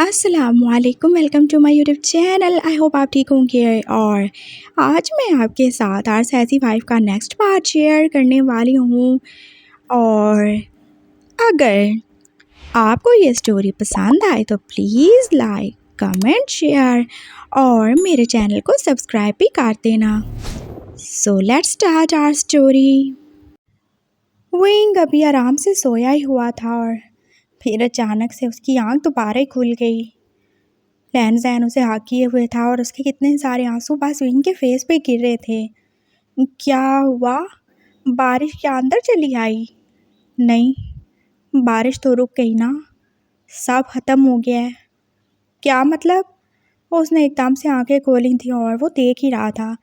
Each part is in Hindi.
अस्सलामुअलैकुम, welcome to my YouTube channel. I hope आप ठीक होंगे। और आज मैं आपके साथ आर सैसी वाइफ का नेक्स्ट पार्ट शेयर करने वाली हूँ। और अगर आपको ये स्टोरी पसंद आए तो प्लीज़ लाइक, कमेंट, शेयर और मेरे चैनल को सब्सक्राइब भी कर देना। So let's start our story. Wing अभी आराम से सोया ही हुआ था और फिर अचानक से उसकी आंख दोबारा ही खुल गई। लैन उसे हाथ किए हुए था और उसके कितने सारे आंसू बस विंग के फेस पे गिर रहे थे। क्या हुआ? बारिश क्या अंदर चली आई? नहीं, बारिश तो रुक गई ना, सब खत्म हो गया है। क्या मतलब? उसने एकदम से आंखें खोली थी और वो देख ही रहा था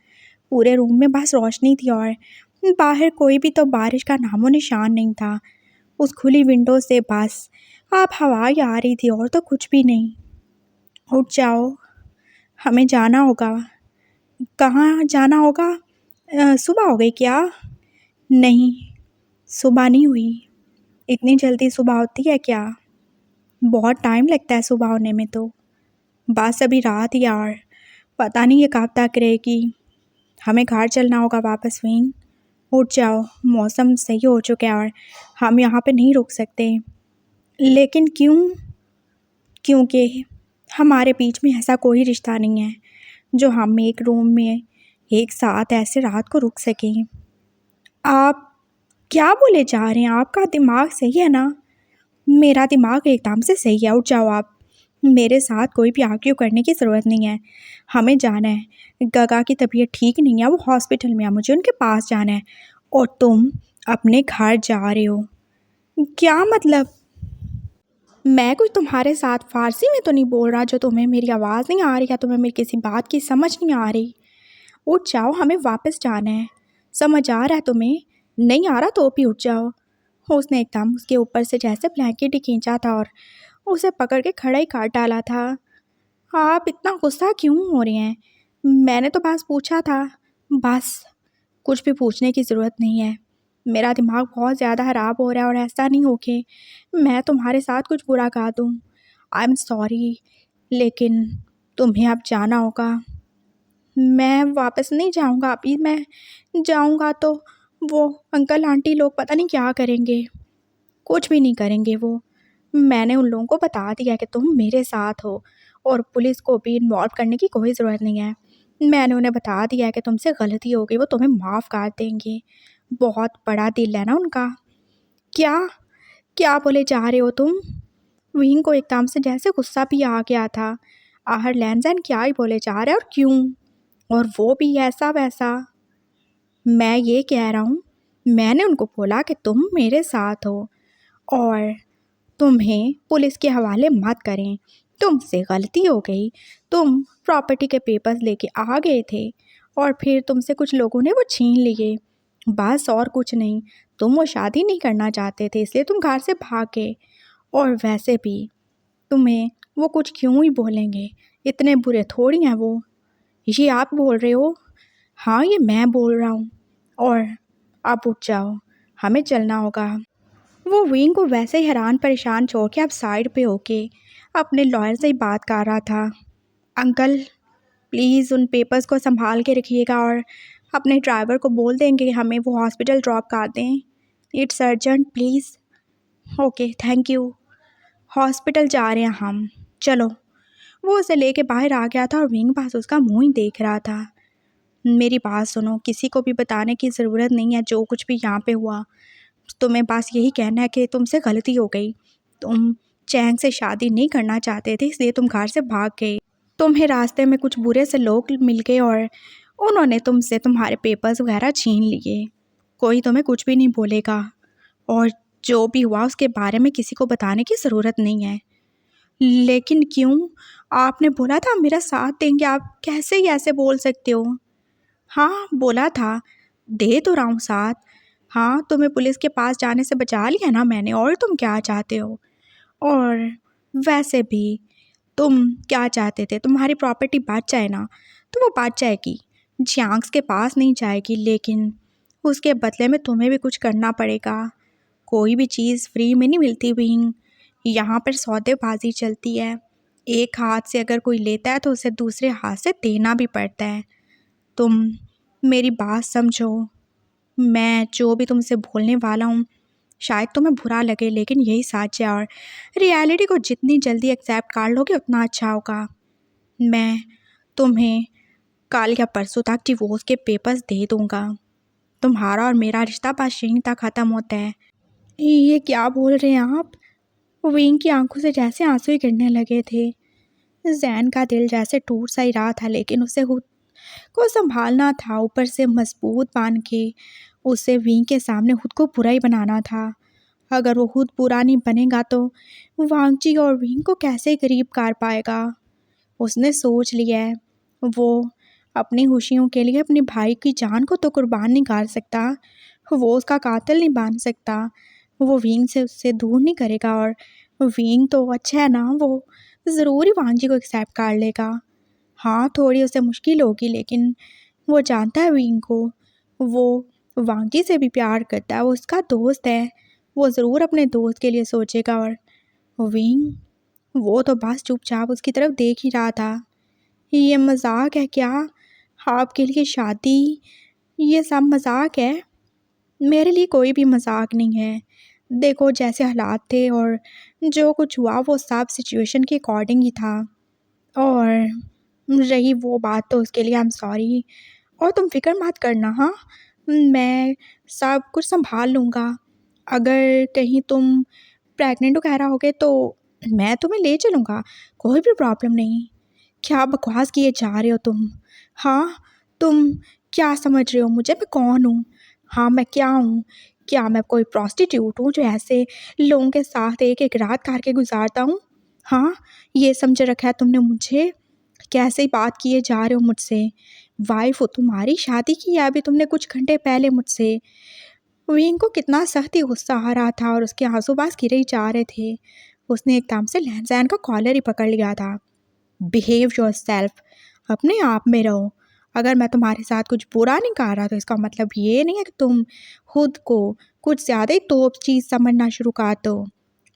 पूरे रूम में बस रोशनी थी और बाहर कोई भी तो बारिश का नामो निशान नहीं था। उस खुली विंडो से बस अब हवा ही आ रही थी और तो कुछ भी नहीं। उठ जाओ, हमें जाना होगा। कहाँ जाना होगा? सुबह हो गई क्या? नहीं, सुबह नहीं हुई। इतनी जल्दी सुबह होती है क्या? बहुत टाइम लगता है सुबह होने में तो। बस अभी रात यार, पता नहीं ये कब तक रहेगी। हमें घर चलना होगा वापस विंग। उठ जाओ, मौसम सही हो चुका है और हम यहाँ पे नहीं रुक सकते। लेकिन क्यों? क्योंकि हमारे बीच में ऐसा कोई रिश्ता नहीं है जो हम एक रूम में एक साथ ऐसे रात को रुक सकें। आप क्या बोले जा रहे हैं? आपका दिमाग सही है ना? मेरा दिमाग एकदम से सही है। उठ जाओ आप। मेरे साथ कोई भी आर्ग्यू करने की ज़रूरत नहीं है। हमें जाना है। गगा की तबीयत ठीक नहीं है, वो हॉस्पिटल में है, मुझे उनके पास जाना है। और तुम अपने घर जा रहे हो? क्या मतलब? मैं कुछ तुम्हारे साथ फ़ारसी में तो नहीं बोल रहा जो तुम्हें मेरी आवाज़ नहीं आ रही या तुम्हें मेरी किसी बात की समझ नहीं आ रही। उठ जाओ, हमें वापस जाना है। समझ आ रहा है तुम्हें? नहीं आ रहा तो भी उठ जाओ। उसने एकदम उसके ऊपर से जैसे ब्लैंकेट ही खींचा था और उसे पकड़ के खड़ा ही काट डाला था। आप इतना गुस्सा क्यों हो रहे हैं? मैंने तो बस पूछा था। बस, कुछ भी पूछने की ज़रूरत नहीं है। मेरा दिमाग बहुत ज़्यादा ख़राब हो रहा है और ऐसा नहीं हो कि मैं तुम्हारे साथ कुछ बुरा कहा दूँ। आई एम सॉरी, लेकिन तुम्हें अब जाना होगा। मैं वापस नहीं जाऊंगा। अभी मैं जाऊंगा तो वो अंकल आंटी लोग पता नहीं क्या करेंगे। कुछ भी नहीं करेंगे वो। मैंने उन लोगों को बता दिया कि तुम मेरे साथ हो और पुलिस को भी इन्वॉल्व करने की कोई ज़रूरत नहीं है। मैंने उन्हें बता दिया है कि तुमसे गलती हो गई, वो तुम्हें माफ़ कर देंगे। बहुत बड़ा दिल है ना उनका। क्या क्या बोले जा रहे हो तुम? विंग को एकदम से जैसे गुस्सा भी आ गया था। आहर लैंजन क्या ही बोले जा रहे हैं और क्यों? और वो भी ऐसा वैसा। मैं ये कह रहा हूँ, मैंने उनको बोला कि तुम मेरे साथ हो और तुम्हें पुलिस के हवाले मत करें। तुमसे गलती हो गई। तुम प्रॉपर्टी के पेपर्स लेके आ गए थे और फिर तुमसे कुछ लोगों ने वो छीन लिए। बस, और कुछ नहीं। तुम वो शादी नहीं करना चाहते थे इसलिए तुम घर से भाग गए। और वैसे भी तुम्हें वो कुछ क्यों ही बोलेंगे? इतने बुरे थोड़ी हैं वो। ये आप बोल रहे हो? हाँ, ये मैं बोल रहा हूँ। और आप उठ जाओ, हमें चलना होगा। वो विंग को वैसे ही हैरान परेशान छोड़ के अब साइड पे होके अपने लॉयर से ही बात कर रहा था। अंकल, प्लीज़ उन पेपर्स को संभाल के रखिएगा और अपने ड्राइवर को बोल देंगे हमें वो हॉस्पिटल ड्रॉप कर दें। It's urgent please. Okay, thank you. Hospital जा रहे हैं हम, चलो। वो उसे लेके बाहर आ गया था और विंग बस उसका मुंह ही देख रहा था। मेरी बात सुनो, किसी को भी बताने की ज़रूरत नहीं है जो कुछ भी यहाँ पे हुआ। तुम्हें बस यही कहना है कि तुमसे गलती हो गई। तुम चैन से शादी नहीं करना चाहते थे इसलिए तुम घर से भाग गए। तुम्हें रास्ते में कुछ बुरे से लोग मिल गए और उन्होंने तुमसे तुम्हारे पेपर्स वगैरह छीन लिए। कोई तुम्हें कुछ भी नहीं बोलेगा और जो भी हुआ उसके बारे में किसी को बताने की ज़रूरत नहीं है। लेकिन क्यों? आपने बोला था मेरा साथ देंगे, आप कैसे ही ऐसे बोल सकते हो? हाँ, बोला था, दे तो रहा हूँ साथ। हाँ, तुम्हें पुलिस के पास जाने से बचा लिया ना मैंने, और तुम क्या चाहते हो? और वैसे भी तुम क्या चाहते थे? तुम्हारी प्रॉपर्टी बच जाए ना, तो वो बच जाएगी, जियांग्स के पास नहीं जाएगी, लेकिन उसके बदले में तुम्हें भी कुछ करना पड़ेगा। कोई भी चीज़ फ्री में नहीं मिलती विंग, यहाँ पर सौदेबाजी चलती है। एक हाथ से अगर कोई लेता है तो उसे दूसरे हाथ से देना भी पड़ता है। तुम मेरी बात समझो। मैं जो भी तुमसे बोलने वाला हूँ शायद तुम्हें बुरा लगे, लेकिन यही सच है, और रियलिटी को जितनी जल्दी एक्सेप्ट कर लोगे उतना अच्छा होगा। मैं तुम्हें कल या परसों तक डिवोर्स के पेपर्स दे दूँगा। तुम्हारा और मेरा रिश्ता बस यहीं तक ख़त्म होता है। ये क्या बोल रहे हैं आप? विंग की आंखों से जैसे आंसू ही गिरने लगे थे। जैन का दिल जैसे टूट सा ही रहा था, लेकिन उसे खुद को संभालना था, ऊपर से मजबूत बांध के उसे विंग के सामने खुद को बुरा ही बनाना था। अगर वो खुद बुरा नहीं बनेगा तो वांगची और विंग को कैसे करीब कर पाएगा। उसने सोच लिया है, वो अपनी खुशियों के लिए अपने भाई की जान को तो कुर्बान नहीं कर सकता, वो उसका कातिल नहीं बन सकता, वो विंग से उससे दूर नहीं करेगा। और विंग तो अच्छा है ना, वो ज़रूर ही वांगजी को एक्सेप्ट कर लेगा। हाँ, थोड़ी उसे मुश्किल होगी, लेकिन वो जानता है विंग को, वो वांगजी से भी प्यार करता है, वो उसका दोस्त है, वो ज़रूर अपने दोस्त के लिए सोचेगा। और विंग, वो तो बस चुपचाप उसकी तरफ देख ही रहा था। ये मजाक है क्या? आपके लिए शादी, ये सब मजाक है? मेरे लिए कोई भी मजाक नहीं है। देखो, जैसे हालात थे और जो कुछ हुआ वो सब सिचुएशन के अकॉर्डिंग ही था। और रही वो बात तो उसके लिए आई एम सॉरी। और तुम फिक्र मत करना, हाँ, मैं सब कुछ संभाल लूँगा। अगर कहीं तुम प्रेग्नेंट वगैरह हो गए तो मैं तुम्हें ले चलूँगा, कोई भी प्रॉब्लम नहीं। क्या बकवास किए जा रहे हो तुम? हाँ, तुम क्या समझ रहे हो मुझे, मैं कौन हूँ? हाँ, मैं क्या हूँ? क्या मैं कोई प्रॉस्टिट्यूट हूँ जो ऐसे लोगों के साथ एक एक रात करके गुजारता हूँ? हाँ, ये समझ रखा है तुमने मुझे? कैसे बात किए जा रहे हो मुझसे? वाइफ हो तुम्हारी, शादी की है अभी तुमने कुछ घंटे पहले मुझसे। विंग को कितना सख्त ही गुस्सा आ रहा था और उसके आंसू बास गिरे ही जा रहे थे। उसने एकदम से लहजैन का कॉलर ही पकड़ लिया था। बिहेव योर सेल्फ, अपने आप में रहो। अगर मैं तुम्हारे साथ कुछ बुरा नहीं कर रहा तो इसका मतलब ये नहीं है कि तुम खुद को कुछ ज़्यादा ही तोप चीज़ समझना शुरू कर दो।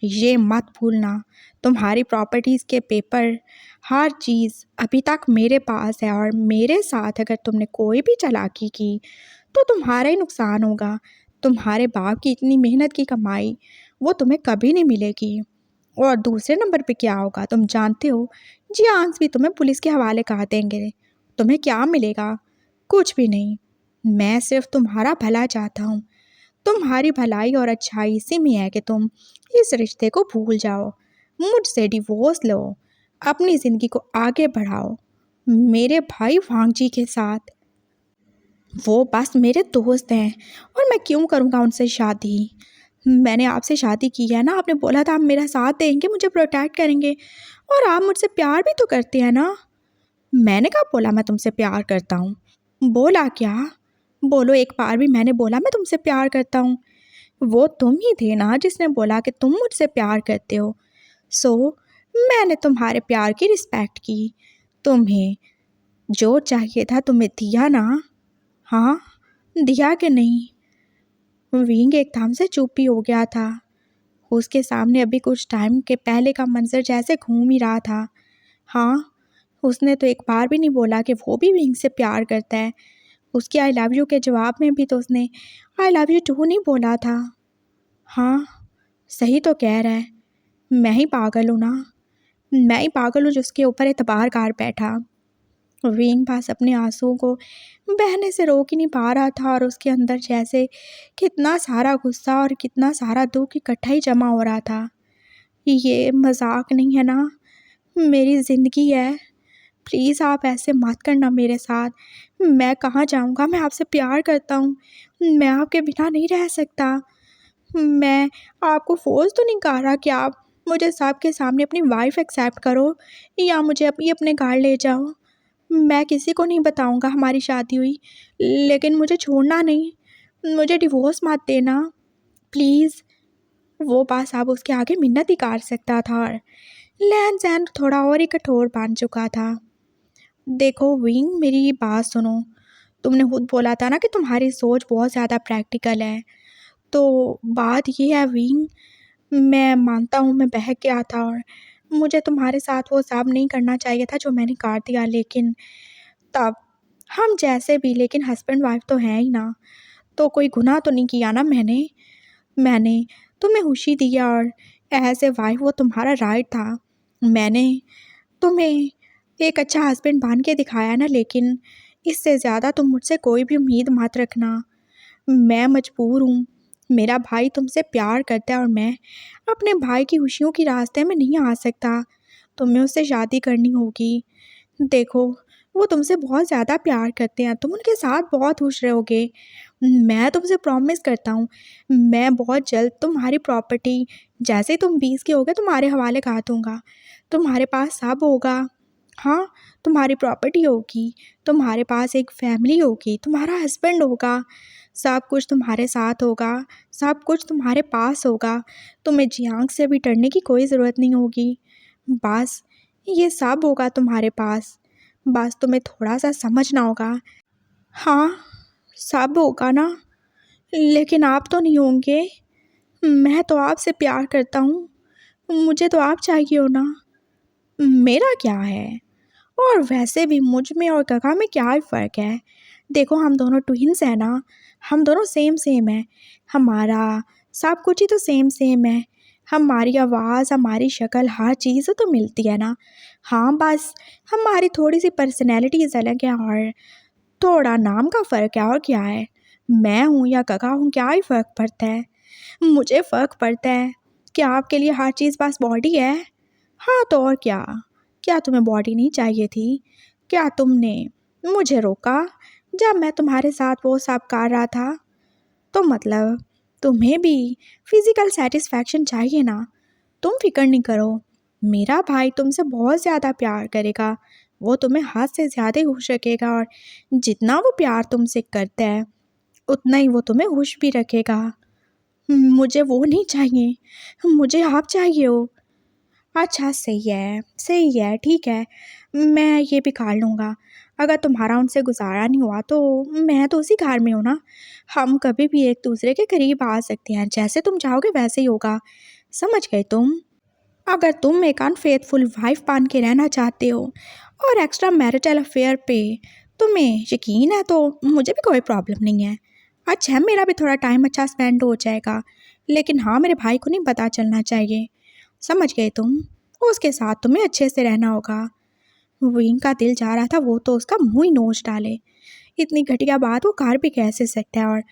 ये मत भूलना, तुम्हारी प्रॉपर्टीज़ के पेपर, हर चीज़ अभी तक मेरे पास है, और मेरे साथ अगर तुमने कोई भी चालाकी की तो तुम्हारा ही नुकसान होगा। तुम्हारे बाप की इतनी मेहनत की कमाई वो तुम्हें कभी नहीं मिलेगी। और दूसरे नंबर पे क्या होगा तुम जानते हो? जी, आंस भी तुम्हें पुलिस के हवाले कर देंगे। तुम्हें क्या मिलेगा? कुछ भी नहीं। मैं सिर्फ तुम्हारा भला चाहता हूँ। तुम्हारी भलाई और अच्छाई इसी में है कि तुम इस रिश्ते को भूल जाओ, मुझसे डिवोर्स लो, अपनी ज़िंदगी को आगे बढ़ाओ मेरे भाई वांगजी के साथ। वो बस मेरे दोस्त हैं, और मैं क्यों करूँगा उनसे शादी? मैंने आपसे शादी की है ना, आपने बोला था आप मेरा साथ देंगे, मुझे प्रोटेक्ट करेंगे, और आप मुझसे प्यार भी तो करते हैं ना। मैंने कब बोला मैं तुमसे प्यार करता हूँ? बोला क्या? बोलो एक बार भी मैंने बोला मैं तुमसे प्यार करता हूँ? वो तुम ही थे ना जिसने बोला कि तुम मुझसे प्यार करते हो। सो मैंने तुम्हारे प्यार की रिस्पेक्ट की। तुम्हें जो चाहिए था तुम्हें दिया ना? हाँ, दिया कि नहीं? विंग एकदम से चुप ही हो गया था। उसके सामने अभी कुछ टाइम के पहले का मंजर जैसे घूम ही रहा था। हाँ, उसने तो एक बार भी नहीं बोला कि वो भी विंग से प्यार करता है। उसके आई लव यू के जवाब में भी तो उसने आई लव यू टू नहीं बोला था। हाँ, सही तो कह रहा है। मैं ही पागल हूँ ना, मैं ही पागल हूँ जो उसके ऊपर एतबार कर बैठा। विंग पास अपने आंसुओं को बहने से रोक ही नहीं पा रहा था, और उसके अंदर जैसे कितना सारा गुस्सा और कितना सारा दुख इकट्ठा ही जमा हो रहा था। ये मजाक नहीं है ना, मेरी ज़िंदगी है। प्लीज़ आप ऐसे मत करना मेरे साथ। मैं कहाँ जाऊँगा? मैं आपसे प्यार करता हूँ, मैं आपके बिना नहीं रह सकता। मैं आपको फोर्स तो नहीं कर रहा कि आप मुझे सबके सामने अपनी वाइफ एक्सेप्ट करो या मुझे अपने घर ले जाओ। मैं किसी को नहीं बताऊँगा हमारी शादी हुई, लेकिन मुझे छोड़ना नहीं, मुझे डिवोर्स मत देना प्लीज़। वो बस अब उसके आगे मिन्नत ही कर सकता था, और लैन जैन थोड़ा और ही कठोर बन चुका था। देखो विंग, मेरी बात सुनो। तुमने खुद बोला था ना कि तुम्हारी सोच बहुत ज़्यादा प्रैक्टिकल है। तो बात ये है विंग, मैं मानता हूँ मैं बहक गया था, और मुझे तुम्हारे साथ वो सब नहीं करना चाहिए था जो मैंने कर दिया, लेकिन तब हम जैसे भी लेकिन हस्बैंड वाइफ तो हैं ही ना, तो कोई गुनाह तो नहीं किया ना मैंने। मैंने तुम्हें खुशी दी और एज़ ए वाइफ वो तुम्हारा राइट था। मैंने तुम्हें एक अच्छा हस्बैंड बन के दिखाया ना, लेकिन इससे ज़्यादा तुम मुझसे कोई भी उम्मीद मत रखना। मैं मजबूर हूँ, मेरा भाई तुमसे प्यार करता है और मैं अपने भाई की खुशियों के रास्ते में नहीं आ सकता। तुम्हें उससे शादी करनी होगी। देखो, वो तुमसे बहुत ज़्यादा प्यार करते हैं, तुम उनके साथ बहुत खुश रहोगे। मैं तुमसे प्रॉमिस करता हूँ, मैं बहुत जल्द तुम्हारी प्रॉपर्टी जैसे ही तुम 20 के होगे तुम्हारे हवाले कर दूँगा। तुम्हारे पास सब होगा। हाँ, तुम्हारी प्रॉपर्टी होगी, तुम्हारे पास एक फैमिली होगी, तुम्हारा हस्बैंड होगा, सब कुछ तुम्हारे साथ होगा, सब कुछ तुम्हारे पास होगा। तुम्हें जियांग से भी डरने की कोई ज़रूरत नहीं होगी। बस ये सब होगा तुम्हारे पास, बस तुम्हें थोड़ा-सा समझना होगा। हाँ, सब होगा ना, लेकिन आप तो नहीं होंगे। मैं तो आपसे प्यार करता हूँ, मुझे तो आप चाहिए हो ना। मेरा क्या है? और वैसे भी मुझ में और गगा में क्या ही फ़र्क है? देखो, हम दोनों ट्विन्स हैं ना, हम दोनों सेम सेम हैं। हमारा सब कुछ ही तो सेम सेम है। हमारी आवाज़, हमारी शक्ल, हर चीज़ तो मिलती है ना। हाँ, बस हमारी थोड़ी-सी पर्सनैलिटीज़ अलग है और थोड़ा नाम का फ़र्क है, और क्या है? मैं हूँ या गगा हूँ, क्या ही फ़र्क पड़ता है? मुझे फ़र्क पड़ता है कि आपके लिए हर चीज़ बस बॉडी है। हाँ, तो और क्या? क्या तुम्हें बॉडी नहीं चाहिए थी? क्या तुमने मुझे रोका जब मैं तुम्हारे साथ वो सब कर रहा था? तो मतलब तुम्हें भी फिज़िकल सैटिस्फैक्शन चाहिए ना? तुम फ़िक्र नहीं करो, मेरा भाई तुमसे बहुत ज़्यादा प्यार करेगा। वो तुम्हें हद से ज़्यादा खुश रखेगा और जितना वो प्यार तुमसे करता है, उतना ही वो तुम्हें खुश भी रखेगा। मुझे वो नहीं चाहिए, मुझे आप चाहिए हो। अच्छा, सही है, ठीक है, मैं ये भी कर लूँगा। अगर तुम्हारा उनसे गुज़ारा नहीं हुआ तो मैं तो उसी घर में हूँ ना, हम कभी भी एक दूसरे के करीब आ सकते हैं, जैसे तुम चाहोगे वैसे ही होगा। समझ गए तुम? अगर तुम एक अनफेथफुल वाइफ बन के रहना चाहते हो और एक्स्ट्रा मैरिटल अफेयर पे तुम्हें यकीन है तो मुझे भी कोई प्रॉब्लम नहीं है। अच्छा, मेरा भी थोड़ा टाइम अच्छा स्पेंड हो जाएगा, लेकिन हाँ, मेरे भाई को नहीं पता चलना चाहिए। समझ गए तुम? उसके साथ तुम्हें अच्छे से रहना होगा। विंग का दिल जा रहा था वो तो उसका मुंह ही नोच डाले। इतनी घटिया बात वो कर भी कैसे सकता है, और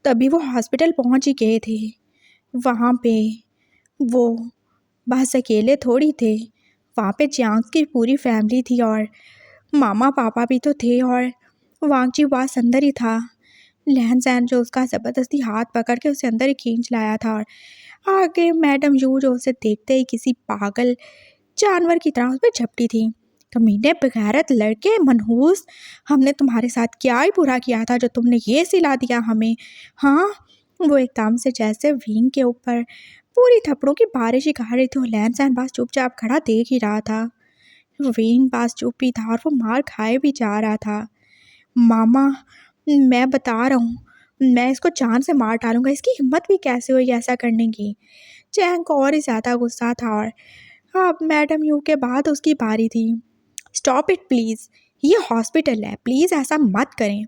तभी वो हॉस्पिटल पहुंच ही गए थे। वहाँ पे वो बस अकेले थोड़ी थे, वहाँ पे जियांग की पूरी फैमिली थी और मामा पापा भी तो थे, और वांग जी बस अंदर ही था। लहन सहन जो उसका ज़बरदस्ती हाथ पकड़ के उसे अंदर ही खींच लाया था, और आगे मैडम यू जो उसे देखते ही किसी पागल जानवर की तरह उस पर झपटी थी। कमीने, बेगैरत लड़के, मनहूस, हमने तुम्हारे साथ क्या ही बुरा किया था जो तुमने ये सिला दिया हमें? हाँ, वो एकदम से जैसे विंग के ऊपर पूरी थप्पड़ों की बारिश ही कहा रही थी, और लहन सहन बस चुपचाप खड़ा देख ही रहा था। विंग बस चुप ही था और वो मार खाए भी जा रहा था। मामा, मैं बता रहा हूँ, मैं इसको जान से मार डालूंगा, इसकी हिम्मत भी कैसे हुई ऐसा करने की? चैंग को और ही ज़्यादा गुस्सा था, और अब मैडम यू के बाद उसकी बारी थी। स्टॉप इट प्लीज़, ये हॉस्पिटल है, प्लीज़ ऐसा मत करें।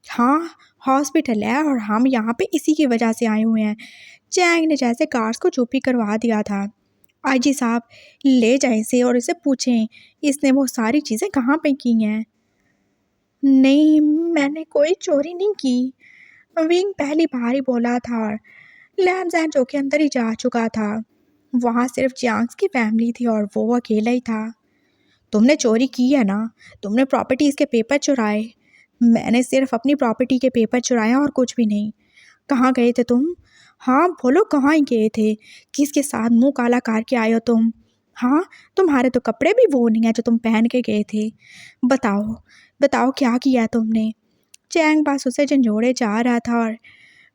हाँ, हॉस्पिटल है और हम यहाँ पे इसी की वजह से आए हुए हैं। चैंग ने जैसे गार्ड्स को चुप ही करवा दिया था। आईजी साहब, ले जाएं इसे और इसे पूछें इसने वो सारी चीज़ें कहाँ पे की हैं। नहीं, मैंने कोई चोरी नहीं की, विंग पहली बार ही बोला था, और लैन जैन जो के अंदर ही जा चुका था। वहाँ सिर्फ जियांग्स की फैमिली थी और वो अकेला ही था। तुमने चोरी की है ना? तुमने प्रॉपर्टीज़ के पेपर चुराए। मैंने सिर्फ अपनी प्रॉपर्टी के पेपर चुराए और कुछ भी नहीं। कहाँ गए थे तुम? हाँ, बोलो, कहाँ ही गए थे? किसके साथ मुंह काला करके आए हो तुम? हाँ, तुम्हारे तो कपड़े भी वो नहीं है जो तुम पहन के गए थे। बताओ, बताओ क्या किया तुमने? चैंग बस उसे झंझोड़े जा रहा था, और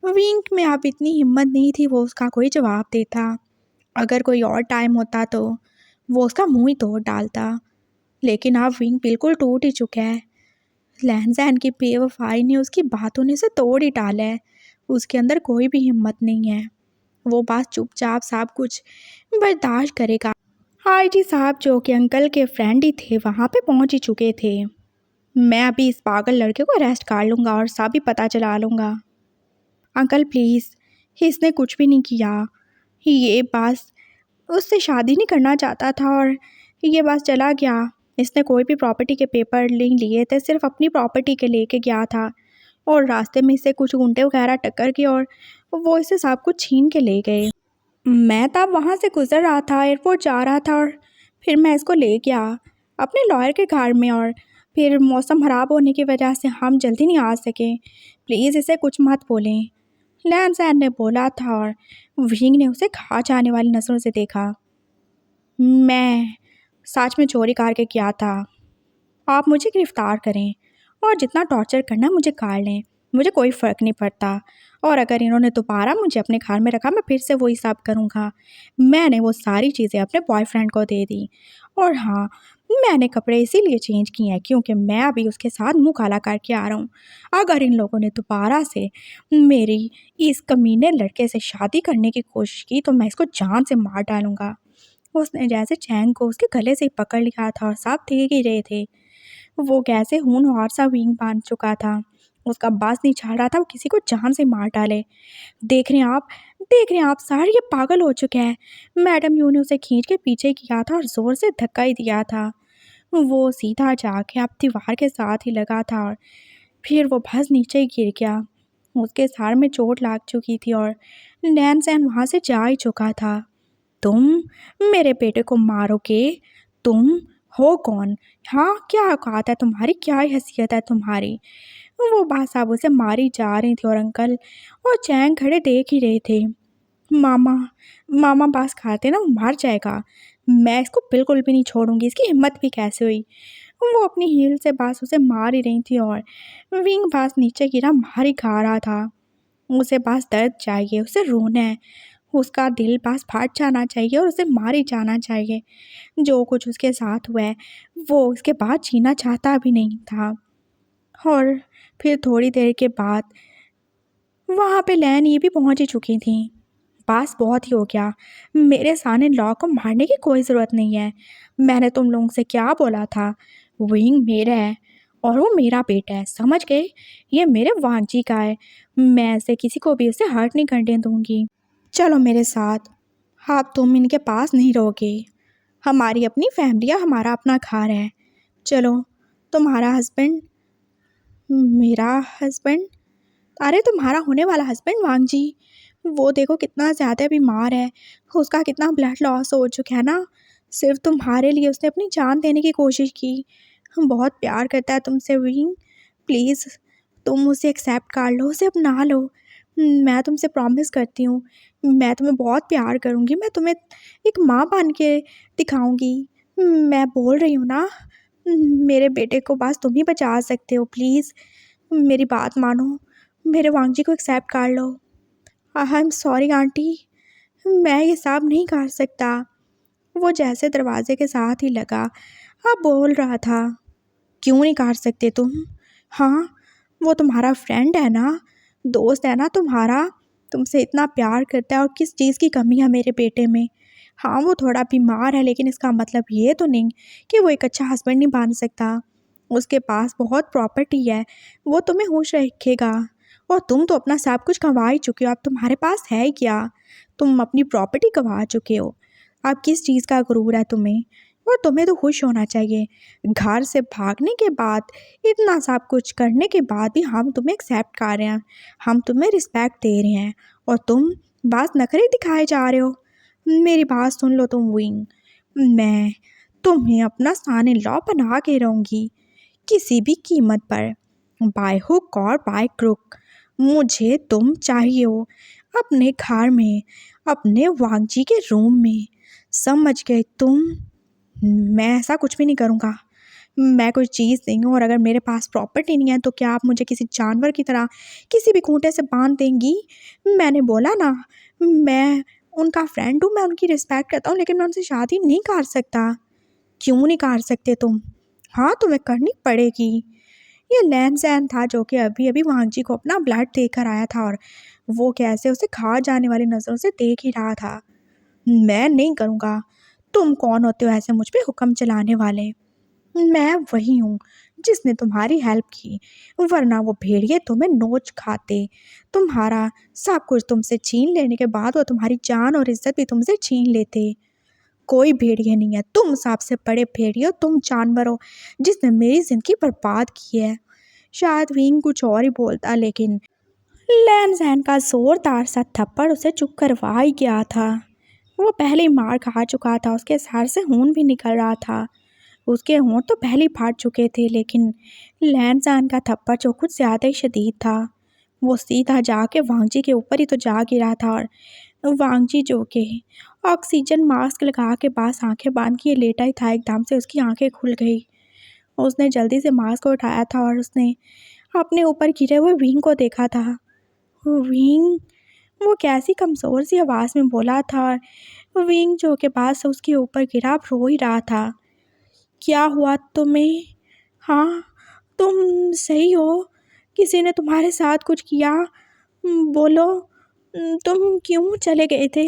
विंक में अब इतनी हिम्मत नहीं थी वो उसका कोई जवाब देता। अगर कोई और टाइम होता तो वो उसका मुंह ही तोड़ डालता, लेकिन अब विंग बिल्कुल टूट ही चुका है। लहनजैन की बेवफाई ने उसकी बातों ने उसे तोड़ ही डाला है। उसके अंदर कोई भी हिम्मत नहीं है। वो बस चुपचाप सब कुछ बर्दाश्त करेगा। आईजी साहब जो कि अंकल के फ्रेंड ही थे वहाँ पे पहुँच ही चुके थे। मैं अभी इस पागल लड़के को अरेस्ट कर लूँगा और सब भी पता चला लूँगा। अंकल प्लीज़, इसने कुछ भी नहीं किया। ये बस उससे शादी नहीं करना चाहता था और ये बस चला गया। इसने कोई भी प्रॉपर्टी के पेपर नहीं लिए थे, सिर्फ अपनी प्रॉपर्टी के लेके गया था और रास्ते में इससे कुछ गुंडे वगैरह टक्कर गए और वो इसे सब कुछ छीन के ले गए। मैं तब वहाँ से गुज़र रहा था, एयरपोर्ट जा रहा था और फिर मैं इसको ले गया अपने लॉयर के घर में और फिर मौसम ख़राब होने की वजह से हम जल्दी नहीं आ सके। प्लीज़ इसे कुछ मत बोलें, लैन सैन ने बोला था और विंग ने उसे खा जाने वाली नज़रों से देखा। मैं सच में चोरी करके किया था। आप मुझे गिरफ्तार करें और जितना टॉर्चर करना है मुझे कर लें, मुझे कोई फ़र्क नहीं पड़ता। और अगर इन्होंने दोबारा मुझे अपने घर में रखा मैं फिर से वही सब करूँगा। मैंने वो सारी चीज़ें अपने बॉयफ्रेंड को दे दी और हाँ, मैंने कपड़े इसीलिए चेंज किए हैं क्योंकि मैं अभी उसके साथ मुँह काला करके आ रहा हूँ। अगर इन लोगों ने दोबारा से मेरी इस कमीने लड़के से शादी करने की कोशिश की तो मैं इसको जान से मार डालूँगा। उसने जैसे चैंग को उसके गले से ही पकड़ लिया था और सब देख ही रहे थे। वो कैसे होनहार सा विंग बांध चुका था, उसका बस नहीं चल रहा था वो किसी को जान से मार डाले। देख रहे हैं आप सर, ये पागल हो चुका है। मैडम यू ने उसे खींच के पीछे किया था और ज़ोर से धक्का ही दिया था। वो सीधा जाके अब दीवार के साथ ही लगा था और फिर वो बस नीचे ही गिर गया। उसके सर में चोट लग चुकी थी और नैन सैन वहाँ से जा ही चुका था। तुम मेरे बेटे को मारोगे? तुम हो कौन? हाँ, क्या औकात है तुम्हारी, क्या हैसियत है तुम्हारी? वो बात साहब उसे मारी जा रही थी और अंकल और चैंग खड़े देख ही रहे थे। मामा मामा बास खाते ना वो मर जाएगा। मैं इसको बिल्कुल भी नहीं छोड़ूंगी, इसकी हिम्मत भी कैसे हुई। वो अपनी हील से बास उसे मार ही रही थी और विंग बास नीचे गिरा मार ही खा रहा था। उसे बस दर्द चाहिए, उसे रोना है, उसका दिल बस फट जाना चाहिए और उसे मार ही जाना चाहिए। जो कुछ उसके साथ हुआ है वो उसके बाद जीना चाहता भी नहीं था। और फिर थोड़ी देर के बाद वहाँ पे लैन ये भी पहुँच ही चुकी थी। बस बहुत ही हो गया, मेरे सामने लॉ को मारने की कोई ज़रूरत नहीं है। मैंने तुम लोगों से क्या बोला था? विंग मेरा है और वो मेरा बेटा है, समझ गए? ये मेरे वांजी का है, मैं ऐसे किसी को भी उसे हर्ट नहीं करने दूँगी। चलो मेरे साथ, हाँ तुम इनके पास नहीं रहोगे। हमारी अपनी फैमिली है, हमारा अपना घर है। चलो, तुम्हारा हस्बैंड, मेरा हस्बैंड, अरे तुम्हारा होने वाला हस्बैंड वांग जी, वो देखो कितना ज़्यादा बीमार है, उसका कितना ब्लड लॉस हो चुका है ना। सिर्फ तुम्हारे लिए उसने अपनी जान देने की कोशिश की। हम बहुत प्यार करता है तुमसे विंग, प्लीज़ तुम उसे एक्सेप्ट कर लो, उसे अपना लो। मैं तुमसे प्रॉमिस करती हूँ, मैं तुम्हें बहुत प्यार करूँगी, मैं तुम्हें एक माँ बन के दिखाऊँगी। मैं बोल रही हूँ ना, मेरे बेटे को बस तुम ही बचा सकते हो, प्लीज़ मेरी बात मानो, मेरे वांग जी को एक्सेप्ट कर लो। आई एम सॉरी आंटी, मैं ये सब नहीं कर सकता। वो जैसे दरवाजे के साथ ही लगा अब बोल रहा था, क्यों नहीं कर सकते तुम? हाँ, वो तुम्हारा फ्रेंड है ना, दोस्त है ना तुम्हारा, तुमसे इतना प्यार करता है और किस चीज़ की कमी है मेरे बेटे में? हाँ, वो थोड़ा बीमार है लेकिन इसका मतलब ये तो नहीं कि वो एक अच्छा हस्बैंड नहीं बन सकता। उसके पास बहुत प्रॉपर्टी है, वो तुम्हें खुश रखेगा और तुम तो अपना सब कुछ गंवा ही चुके हो, अब तुम्हारे पास है ही क्या? तुम अपनी प्रॉपर्टी गंवा चुके हो, अब किस चीज़ का गुरूर है तुम्हें? और तुम्हें तो खुश होना चाहिए। घर से भागने के बाद, इतना सब कुछ करने के बाद भी हम तुम्हें एक्सेप्ट कर रहे हैं, हम तुम्हें रिस्पेक्ट दे रहे हैं और तुम बस नखरे दिखाए जा रहे हो। मेरी बात सुन लो तुम विंग, मैं तुम्हें अपना सन इन लॉ बना के रहूँगी किसी भी कीमत पर, बाय हुक और बाय क्रुक। मुझे तुम चाहिए हो अपने घर में, अपने वांगजी के रूम में, समझ गए तुम? मैं ऐसा कुछ भी नहीं करूँगा। मैं कोई चीज़ नहीं हूँ और अगर मेरे पास प्रॉपर्टी नहीं है तो क्या आप मुझे किसी जानवर की तरह किसी भी खूंटे से बांध देंगी? मैंने बोला ना, मैं उनका फ्रेंड हूँ, मैं उनकी रिस्पेक्ट करता हूँ लेकिन मैं उनसे शादी नहीं कर सकता। क्यों नहीं कर सकते तुम? हाँ, तुम्हें करनी पड़ेगी। ये लैन सैन था जो कि अभी अभी वांगजी को अपना ब्लड देकर आया था और वो कैसे उसे खा जाने वाली नज़रों से देख ही रहा था। मैं नहीं करूँगा, तुम कौन होते हो ऐसे मुझ पे हुक्म चलाने वाले? मैं वही हूँ जिसने तुम्हारी हेल्प की, वरना वो भेड़िए तुम्हें नोच खाते। तुम्हारा सब कुछ तुमसे छीन लेने के बाद वो तुम्हारी जान और इज्जत भी तुमसे छीन लेते। कोई भेड़िए नहीं है, तुम सबसे बड़े भेड़िए हो, तुम जानवर हो जिसने मेरी जिंदगी बर्बाद की है। शायद विंग कुछ और ही बोलता, लेकिन लैनजैन का जोरदार सा थप्पड़ उसे चुप करवा ही गया था। वो पहले ही मार खा चुका था, उसके सर से खून भी निकल रहा था। उसके होंठ तो पहले ही फाट चुके थे, लेकिन लैनजैन का थप्पड़ जो कुछ ज़्यादा ही शदीद था। वो सीधा जाके वांगजी के ऊपर ही तो जा गिरा था, और वांगजी जो के ऑक्सीजन मास्क लगा के पास आंखें बांध के लेटा ही था, एकदम से उसकी आंखें खुल गई। उसने जल्दी से मास्क को उठाया था और उसने अपने ऊपर गिरे हुए विंग को देखा था। विंग, वो कैसी कमज़ोर सी आवाज़ में बोला था, और विंग जो के पास उसके ऊपर गिरा रो ही रहा था। क्या हुआ तुम्हें? हाँ, तुम सही हो? किसी ने तुम्हारे साथ कुछ किया? बोलो, तुम क्यों चले गए थे?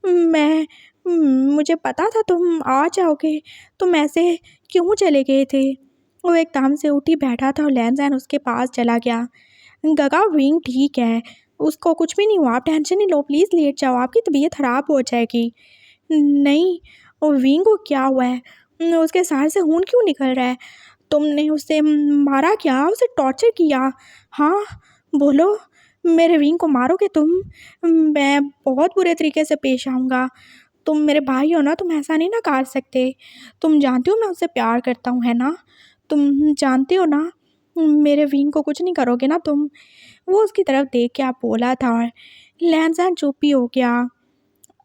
मैं मुझे पता था तुम आ जाओगे, तुम ऐसे क्यों चले गए थे? वो एकदम से उठी बैठा था और लैनजैन उसके पास चला गया। गगा, विंग ठीक है, उसको कुछ भी नहीं हुआ, आप टेंशन नहीं लो, प्लीज़ लेट जाओ, आपकी तबीयत ख़राब हो जाएगी। नहीं, वो विंग को क्या हुआ है? उसके सर से खून क्यों निकल रहा है? तुमने उसे मारा क्या? उसे टॉर्चर किया? हाँ, बोलो, मेरे विंग को मारोगे तुम? मैं बहुत बुरे तरीके से पेश आऊँगा। तुम मेरे भाई हो ना, तुम ऐसा नहीं ना कर सकते। तुम जानते हो मैं उससे प्यार करता हूँ, है ना? तुम जानते हो ना, मेरे विंग को कुछ नहीं करोगे ना तुम? वो उसकी तरफ देख के आप बोला था, और लैनज़ैन चुप ही हो गया।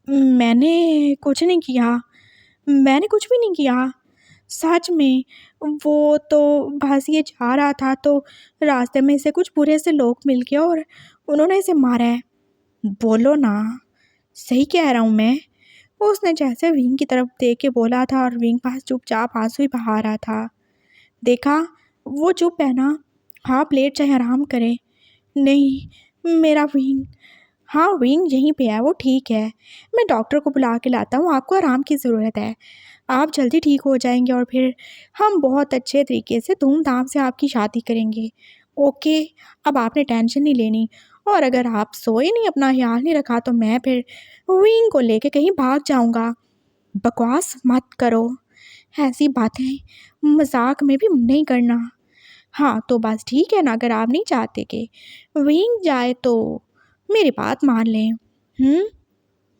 मैंने कुछ नहीं किया, मैंने कुछ भी नहीं किया, सच में। वो तो बस ये जा रहा था तो रास्ते में इसे कुछ बुरे से लोग मिल गए और उन्होंने इसे मारा है। बोलो ना, सही कह रहा हूँ मैं? उसने जैसे विंग की तरफ देख के बोला था, और विंग पास चुपचाप आंसू ही बहा रहा था। देखा, वो चुप है ना? हाँ, प्लेट चाहे आराम करे। नहीं, मेरा विंग, हाँ विंग यहीं पे है, वो ठीक है। मैं डॉक्टर को बुला के लाता हूँ, आपको आराम की ज़रूरत है। आप जल्दी ठीक हो जाएंगे और फिर हम बहुत अच्छे तरीके से धूमधाम से आपकी शादी करेंगे। ओके, अब आपने टेंशन नहीं लेनी, और अगर आप सोए नहीं, अपना ख्याल नहीं रखा, तो मैं फिर विंग को लेके कहीं भाग जाऊँगा। बकवास मत करो, ऐसी बातें मजाक में भी नहीं करना। हाँ, तो बस ठीक है ना, अगर आप नहीं चाहते कि विंग जाए तो मेरी बात मान लें।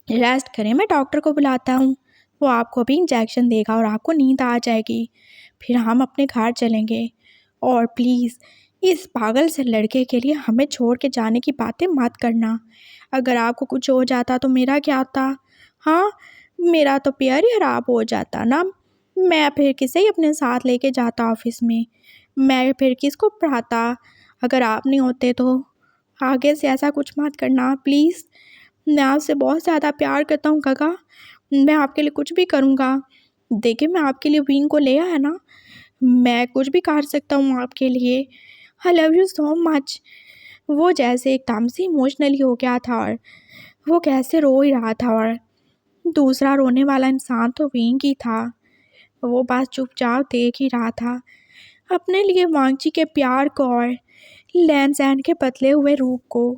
रेस्ट करें, मैं डॉक्टर को बुलाता हूँ। वो आपको भी इंजेक्शन देगा और आपको नींद आ जाएगी। फिर हम अपने घर चलेंगे। और प्लीज़, इस पागल से लड़के के लिए हमें छोड़ के जाने की बातें मत करना। अगर आपको कुछ हो जाता तो मेरा क्या होता? हाँ, मेरा तो पैर ही खराब हो जाता ना। मैं फिर किसे ही अपने साथ लेके जाता ऑफिस में? मैं फिर किसको पढ़ाता अगर आप नहीं होते तो? आगे से ऐसा कुछ मत करना प्लीज़। मैं आपसे बहुत ज़्यादा प्यार करता हूँ काका, मैं आपके लिए कुछ भी करूँगा। देखिए, मैं आपके लिए विंग को ले आया ना, मैं कुछ भी कर सकता हूँ आपके लिए। I love you so much. वो जैसे एकदम से इमोशनली हो गया था, और वो कैसे रो ही रहा था, और दूसरा रोने वाला इंसान तो विंग ही था। वो बस चुपचाप देख ही रहा था अपने लिए वांगची के प्यार को और लैनजैन के बदले हुए रूप को।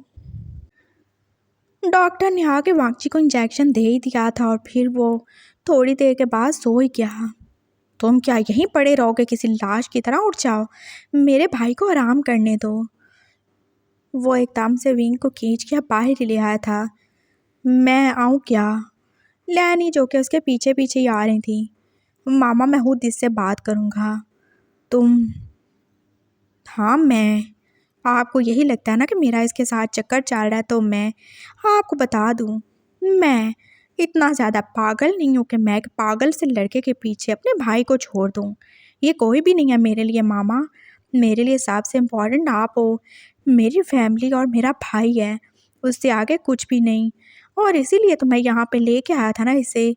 डॉक्टर ने आके वांगची को इंजेक्शन दे ही दिया था, और फिर वो थोड़ी देर के बाद सो ही गया। तुम क्या यहीं पड़े रहोगे किसी लाश की तरह? उठ जाओ, मेरे भाई को आराम करने दो। वो एकदम से विंग को खींच के बाहर ही ले आया था। मैं आऊँ क्या? लैनी जो कि उसके पीछे पीछे ही आ रही थी। मामा, मैं खुद इससे बात करूँगा। तुम? हाँ, मैं। आपको यही लगता है ना कि मेरा इसके साथ चक्कर चल रहा है, तो मैं आपको बता दूं, मैं इतना ज़्यादा पागल नहीं हूँ कि मैं एक पागल से लड़के के पीछे अपने भाई को छोड़ दूँ। ये कोई भी नहीं है मेरे लिए मामा। मेरे लिए सबसे इम्पोर्टेंट आप हो, मेरी फैमिली और मेरा भाई है, उससे आगे कुछ भी नहीं। और इसीलिए तो मैं यहाँ पे लेके आया था ना इसे।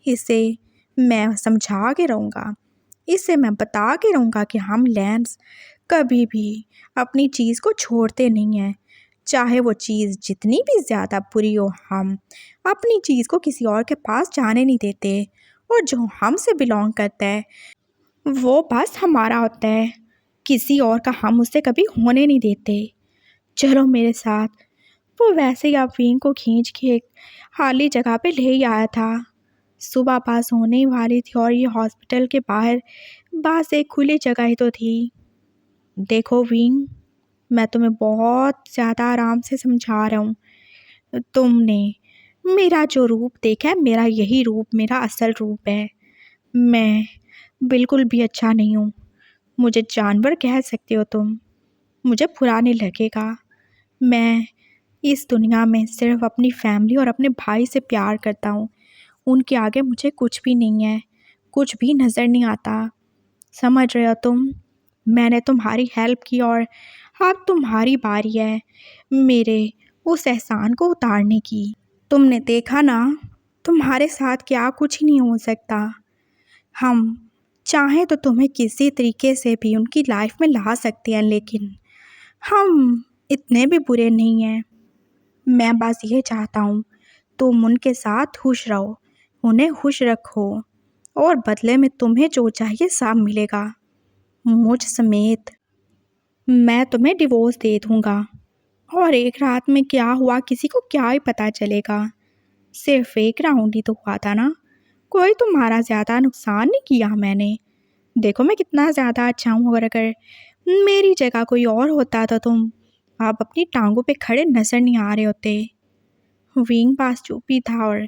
इसे मैं समझा के रहूँगा, इससे मैं बता के रहूँगा कि हम लैंस कभी भी अपनी चीज़ को छोड़ते नहीं हैं। चाहे वो चीज़ जितनी भी ज़्यादा बुरी हो, हम अपनी चीज़ को किसी और के पास जाने नहीं देते। और जो हमसे बिलोंग करता है वो बस हमारा होता है, किसी और का हम उससे कभी होने नहीं देते। चलो मेरे साथ। वो वैसे ही अफीम को खींच के एक खाली जगह पे ले ही आया था। सुबह पास होने ही वाली थी और ये हॉस्पिटल के बाहर बस एक खुली जगह ही तो थी। देखो विंग, मैं तुम्हें बहुत ज़्यादा आराम से समझा रहा हूँ। तुमने मेरा जो रूप देखा है, मेरा यही रूप मेरा असल रूप है। मैं बिल्कुल भी अच्छा नहीं हूँ। मुझे जानवर कह सकते हो तुम, मुझे बुरा नहीं लगेगा। मैं इस दुनिया में सिर्फ अपनी फैमिली और अपने भाई से प्यार करता हूँ। उनके आगे मुझे कुछ भी नहीं है, कुछ भी नज़र नहीं आता। समझ रहे हो तुम? मैंने तुम्हारी हेल्प की और अब तुम्हारी बारी है मेरे उस एहसान को उतारने की। तुमने देखा ना, तुम्हारे साथ क्या कुछ ही नहीं हो सकता। हम चाहें तो तुम्हें किसी तरीके से भी उनकी लाइफ में ला सकते हैं, लेकिन हम इतने भी बुरे नहीं हैं। मैं बस ये चाहता हूँ तुम उनके साथ खुश रहो, उन्हें खुश रखो, और बदले में तुम्हें जो चाहिए सब मिलेगा, मुझ समेत। मैं तुम्हें डिवोर्स दे दूँगा और एक रात में क्या हुआ किसी को क्या ही पता चलेगा। सिर्फ एक राउंड ही तो हुआ था ना, कोई तुम्हारा ज़्यादा नुकसान नहीं किया मैंने। देखो मैं कितना ज़्यादा अच्छा हूँ, और अगर मेरी जगह कोई और होता तो तुम आप अपनी टांगों पे खड़े नजर नहीं आ रहे होते। विंग पास चुप ही था और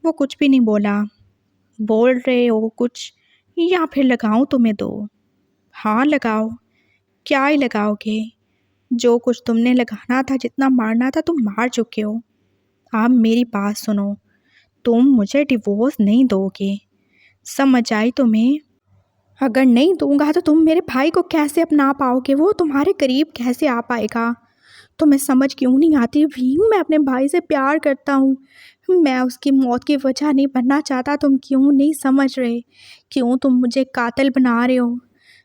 वो कुछ भी नहीं बोला। बोल रहे हो कुछ या फिर लगाऊं तुम्हें दो? हाँ लगाओ, क्या ही लगाओगे? जो कुछ तुमने लगाना था, जितना मारना था तुम मार चुके हो। आप मेरी बात सुनो, तुम मुझे डिवोर्स नहीं दोगे, समझ आई तुम्हें? अगर नहीं दूंगा तो तुम मेरे भाई को कैसे अपना पाओगे, वो तुम्हारे करीब कैसे आ पाएगा? तुम्हें समझ क्यों नहीं आती भीम? मैं अपने भाई से प्यार करता हूँ, मैं उसकी मौत की वजह नहीं बनना चाहता। तुम क्यों नहीं समझ रहे? क्यों तुम मुझे कातिल बना रहे हो?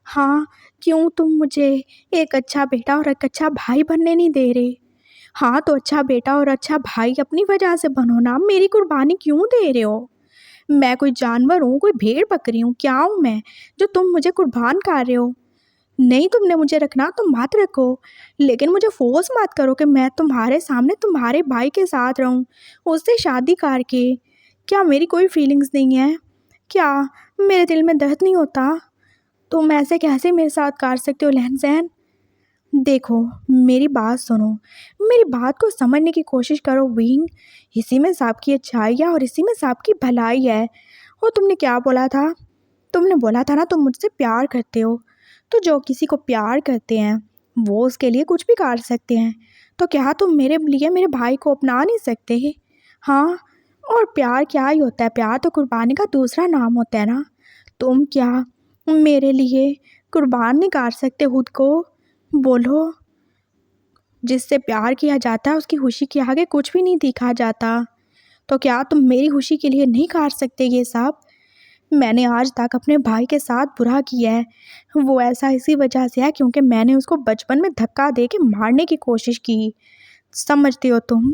हाँ, क्यों तुम मुझे एक अच्छा बेटा और एक अच्छा भाई बनने नहीं दे रहे? हाँ तो अच्छा बेटा और अच्छा भाई अपनी वजह से बनो ना, मेरी कुर्बानी क्यों दे रहे हो? मैं कोई जानवर हूँ, कोई भेड़ बकरी हूँ? क्या हूँ मैं जो तुम मुझे कुर्बान कर रहे हो? नहीं, तुमने मुझे रखना तो मत रखो, लेकिन मुझे फोर्स मत करो कि मैं तुम्हारे सामने तुम्हारे भाई के साथ रहूं, उससे शादी करके। क्या मेरी कोई फीलिंग्स नहीं है? क्या मेरे दिल में दर्द नहीं होता? तुम ऐसे कैसे मेरे साथ कर सकते हो लहनजैन? देखो, मेरी बात सुनो, मेरी बात को समझने की कोशिश करो विंग। इसी में सबकी अच्छाई है और इसी में सबकी भलाई है। और तुमने क्या बोला था? तुमने बोला था ना तुम मुझसे प्यार करते हो। तो जो किसी को प्यार करते हैं वो उसके लिए कुछ भी कर सकते हैं। तो क्या तुम मेरे लिए मेरे भाई को अपना नहीं सकते? हाँ, और प्यार क्या ही होता है? प्यार तो कुर्बानी का दूसरा नाम होता है ना। तुम क्या मेरे लिए कुर्बान नहीं कर सकते खुद को? बोलो। जिससे प्यार किया जाता है उसकी खुशी के आगे कुछ भी नहीं देखा जाता। तो क्या तुम मेरी खुशी के लिए नहीं कर सकते ये सब? मैंने आज तक अपने भाई के साथ बुरा किया है, वो ऐसा इसी वजह से है क्योंकि मैंने उसको बचपन में धक्का दे के मारने की कोशिश की। समझते हो तुम?